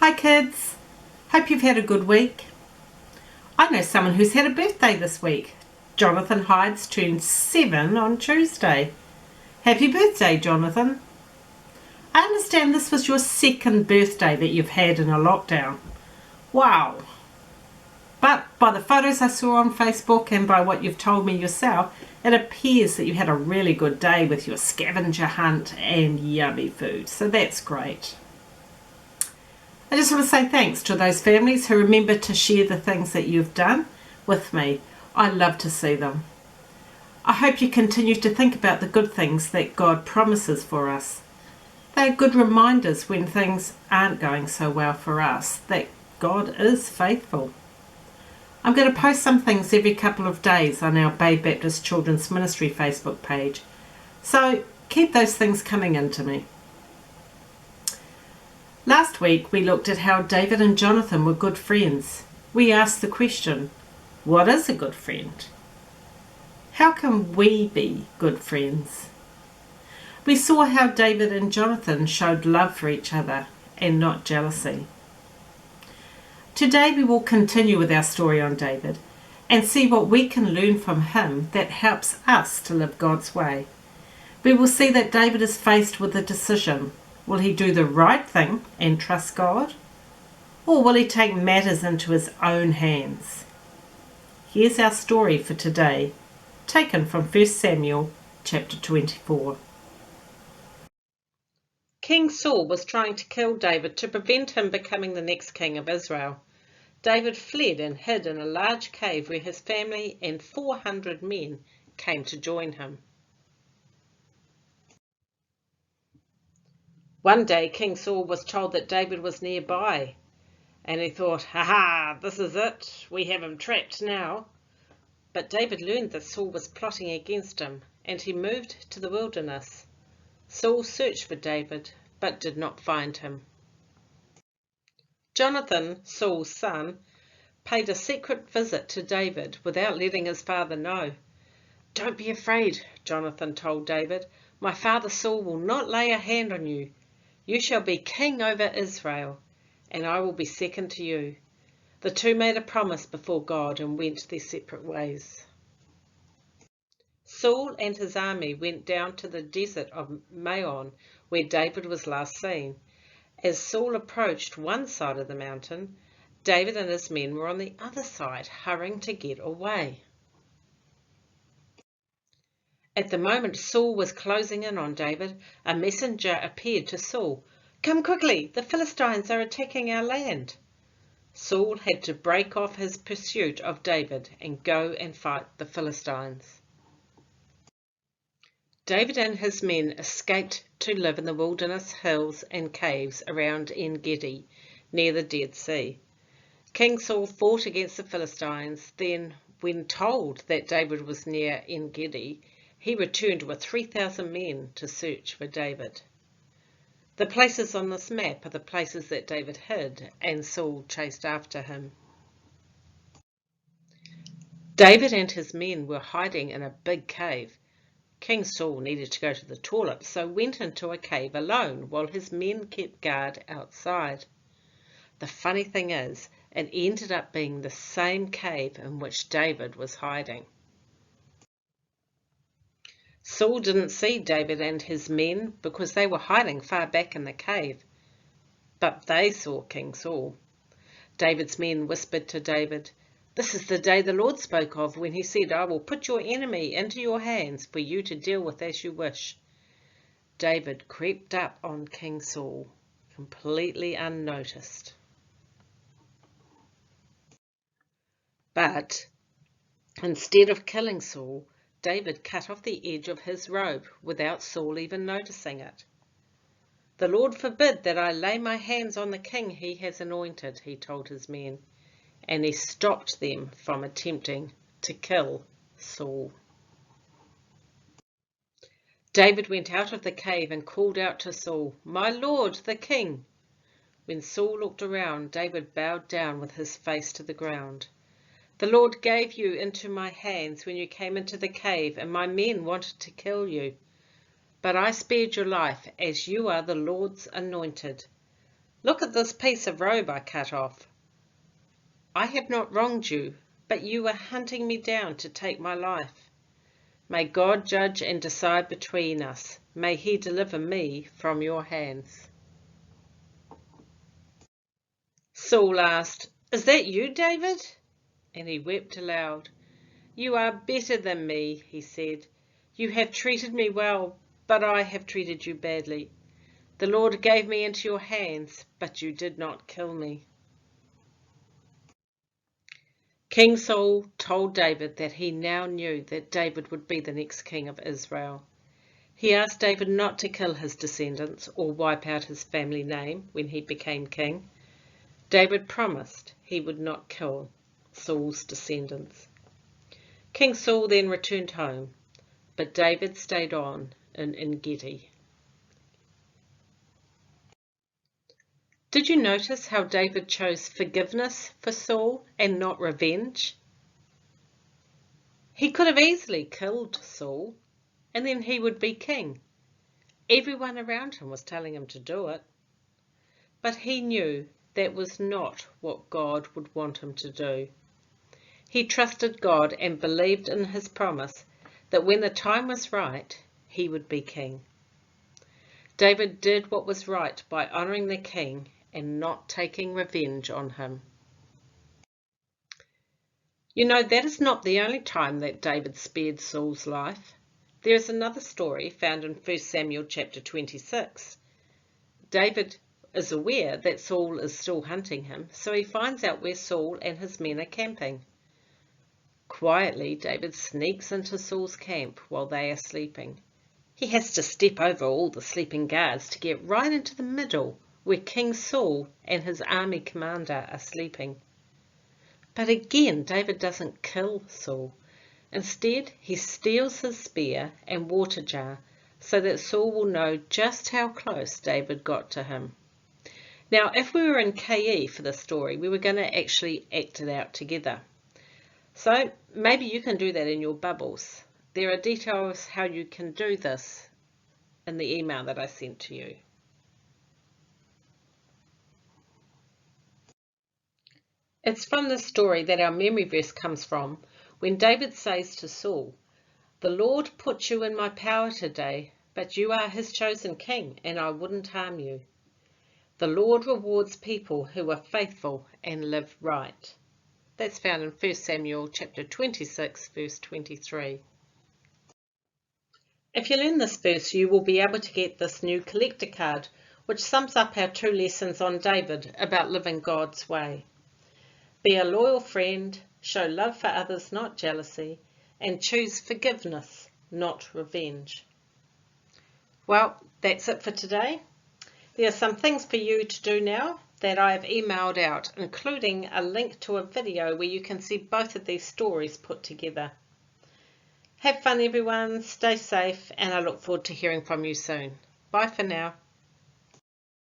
Hi kids, hope you've had a good week. I know someone who's had a birthday this week. Jonathan Hydes turned 7 on Tuesday. Happy birthday, Jonathan. I understand this was your second birthday that you've had in a lockdown. Wow. But by the photos I saw on Facebook and by what you've told me yourself, it appears that you had a really good day with your scavenger hunt and yummy food, so that's great. I just want to say thanks to those families who remember to share the things that you've done with me. I love to see them. I hope you continue to think about the good things that God promises for us. They are good reminders when things aren't going so well for us that God is faithful. I'm going to post some things every couple of days on our Bay Baptist Children's Ministry Facebook page, so keep those things coming in to me. Last week we looked at how David and Jonathan were good friends. We asked the question, what is a good friend? How can we be good friends? We saw how David and Jonathan showed love for each other and not jealousy. Today we will continue with our story on David and see what we can learn from him that helps us to live God's way. We will see that David is faced with a decision. Will he do the right thing and trust God? Or will he take matters into his own hands? Here's our story for today, taken from 1 Samuel chapter 24. King Saul was trying to kill David to prevent him becoming the next king of Israel. David fled and hid in a large cave where his family and 400 men came to join him. One day King Saul was told that David was nearby, and he thought, "Ha, this is it, we have him trapped now." But David learned that Saul was plotting against him, and he moved to the wilderness. Saul searched for David, but did not find him. Jonathan, Saul's son, paid a secret visit to David without letting his father know. "Don't be afraid," Jonathan told David. "My father Saul will not lay a hand on you. You shall be king over Israel, and I will be second to you." The two made a promise before God and went their separate ways. Saul and his army went down to the desert of Maon, where David was last seen. As Saul approached one side of the mountain, David and his men were on the other side, hurrying to get away. At the moment Saul was closing in on David, a messenger appeared to Saul. "Come quickly, the Philistines are attacking our land." Saul had to break off his pursuit of David and go and fight the Philistines. David and his men escaped to live in the wilderness hills and caves around En-Gedi, near the Dead Sea. King Saul fought against the Philistines. Then, when told that David was near En-Gedi, he returned with 3,000 men to search for David. The places on this map are the places that David hid, and Saul chased after him. David and his men were hiding in a big cave. King Saul needed to go to the toilet, so went into a cave alone while his men kept guard outside. The funny thing is, it ended up being the same cave in which David was hiding. Saul didn't see David and his men because they were hiding far back in the cave, but they saw King Saul. David's men whispered to David, "This is the day the Lord spoke of when he said, 'I will put your enemy into your hands for you to deal with as you wish.'" David crept up on King Saul, completely unnoticed. But instead of killing Saul, David cut off the edge of his robe without Saul even noticing it. "The Lord forbid that I lay my hands on the king he has anointed," he told his men, and he stopped them from attempting to kill Saul. David went out of the cave and called out to Saul, "My lord, the king." When Saul looked around, David bowed down with his face to the ground. "The Lord gave you into my hands when you came into the cave, and my men wanted to kill you. But I spared your life, as you are the Lord's anointed. Look at this piece of robe I cut off. I have not wronged you, but you were hunting me down to take my life. May God judge and decide between us. May he deliver me from your hands." Saul asked, "Is that you, David?" And he wept aloud. "You are better than me," he said. "You have treated me well, but I have treated you badly. The Lord gave me into your hands, but you did not kill me." King Saul told David that he now knew that David would be the next king of Israel. He asked David not to kill his descendants or wipe out his family name when he became king. David promised he would not kill Saul's descendants. King Saul then returned home, but David stayed on in En-Gedi. Did you notice how David chose forgiveness for Saul and not revenge? He could have easily killed Saul, and then he would be king. Everyone around him was telling him to do it. But he knew that was not what God would want him to do. He trusted God and believed in his promise that when the time was right, he would be king. David did what was right by honouring the king and not taking revenge on him. You know, that is not the only time that David spared Saul's life. There is another story found in 1 Samuel chapter 26. David is aware that Saul is still hunting him, so he finds out where Saul and his men are camping. Quietly, David sneaks into Saul's camp while they are sleeping. He has to step over all the sleeping guards to get right into the middle where King Saul and his army commander are sleeping. But again, David doesn't kill Saul. Instead, he steals his spear and water jar so that Saul will know just how close David got to him. Now, if we were in KE for this story, we were going to actually act it out together. So maybe you can do that in your bubbles. There are details how you can do this in the email that I sent to you. It's from this story that our memory verse comes from, when David says to Saul, "The Lord put you in my power today, but you are his chosen king, and I wouldn't harm you. The Lord rewards people who are faithful and live right." That's found in 1 Samuel chapter 26, verse 23. If you learn this verse, you will be able to get this new collector card, which sums up our 2 lessons on David about living God's way. Be a loyal friend, show love for others, not jealousy, and choose forgiveness, not revenge. Well, that's it for today. There are some things for you to do now that I have emailed out, including a link to a video where you can see both of these stories put together. Have fun everyone, stay safe, and I look forward to hearing from you soon. Bye for now.